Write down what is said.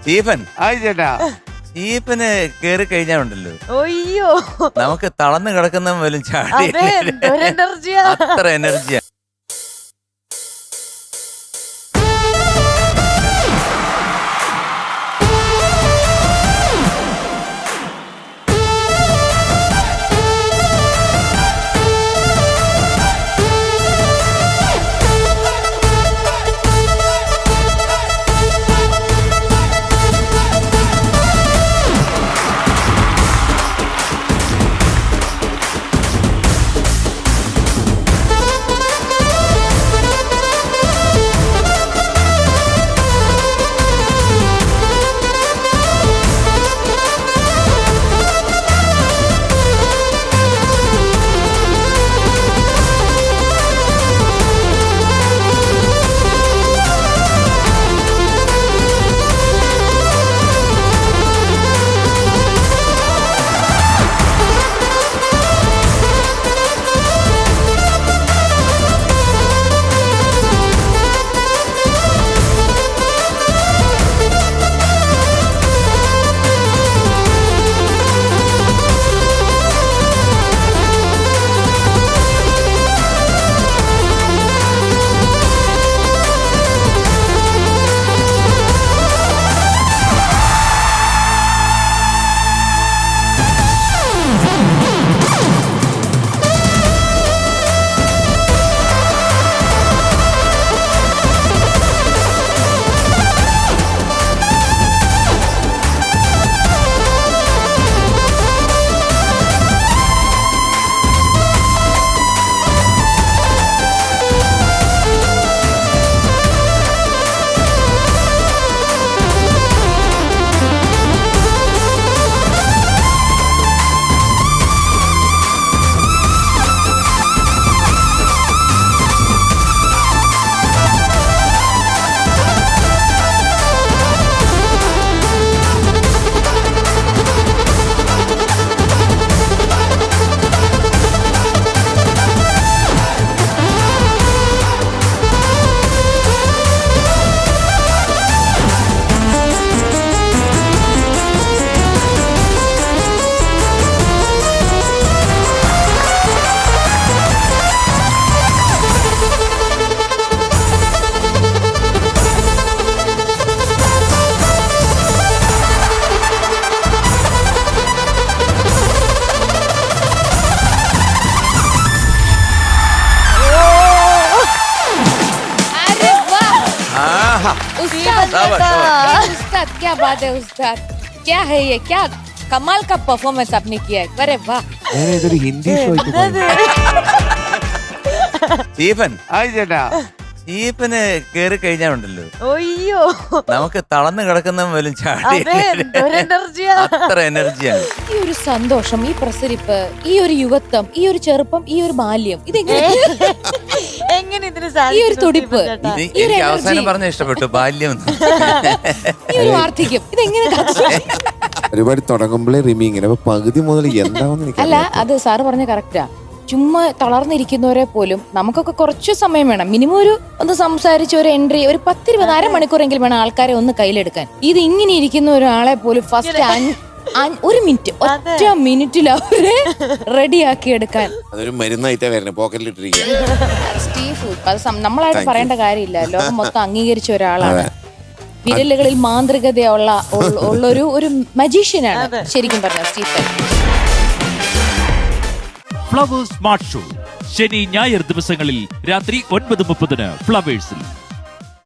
Stephen ചേട്ടാ Stephen കേറി കഴിഞ്ഞാലുണ്ടല്ലോ അയ്യോ നമുക്ക് തളർന്നു കിടക്കുന്ന പോലും ചാടി എനർജിയാ അത്ര എനർജിയാ. उस्ताद क्या बात है उस्ताद, क्या है ये, क्या कमाल का परफॉर्मेंस आपने किया है, अरे वाह. ഇതൊരു ഹിന്ദി ഷോയ്ക്ക് സ്റ്റീഫൻ ചേട്ടാ സ്റ്റീഫന് കേറി കഴിഞ്ഞാലുണ്ടല്ലോ അയ്യോ നമുക്ക് തളർന്നു കിടക്കുന്ന പോലും ചാടി എനർജിയാ അത്ര എനർജിയാണ്. ഈ ഒരു സന്തോഷം, ഈ പ്രസരിപ്പ്, ഈ ഒരു യുവത്വം, ഈ ഒരു ചെറുപ്പം, ഈ ഒരു ബാല്യം, ഇതെങ്ങനെ എങ്ങനെ ഇതിന് ഈ ഒരു തുടിപ്പ്, എനിക്ക് അവസാനം പറഞ്ഞ ഇഷ്ടപ്പെട്ടു, ബാല്യം. ഈ ഒരു വാർദ്ധക്യം, ഇതെങ്ങനെ പരിപാടി തുടങ്ങുമ്പോഴേ റിമി ഇങ്ങനെ പകുതി മുതൽ എന്താണെന്ന് അല്ല, അത് സാറ് പറഞ്ഞ കറക്റ്റാ. ചുമ്മാ തളർന്നിരിക്കുന്നവരെ പോലും നമുക്കൊക്കെ കുറച്ച് സമയം വേണം, മിനിമം ഒന്ന് സംസാരിച്ച് ഒരു എൻട്രി, ഒരു 10-20 അരമണിക്കൂറെങ്കിലും വേണം ആൾക്കാരെ ഒന്ന് കയ്യിലെടുക്കാൻ. ഇത് ഇങ്ങനെ ഇരിക്കുന്ന ഒരാളെ പോലും ഫസ്റ്റ് 1 മിനിറ്റ്, ഒറ്റ മിനിറ്റിൽ അവരെ റെഡിയാക്കി എടുക്കാൻ. അതൊരു മരുന്നായിട്ടാ വരുന്നത്, പോക്കറ്റിലിട്ടിരിക്കുക. സ്റ്റീഫ് അത് നമ്മളായിട്ട് പറയേണ്ട കാര്യമില്ല, ലോകം മൊത്തം അംഗീകരിച്ച ഒരാളാണ്. വിരലുകളിൽ മാന്ത്രികതയുള്ള ഒരു മജീഷ്യനാണ് ശരിക്കും പറഞ്ഞ സ്റ്റീഫൻ. ഫ്ലവേഴ്സ് സ്മാർട്ട് ഷോ ശനി ഞായർ ദിവസങ്ങളിൽ രാത്രി 9:30 ഫ്ലവേഴ്സിൽ.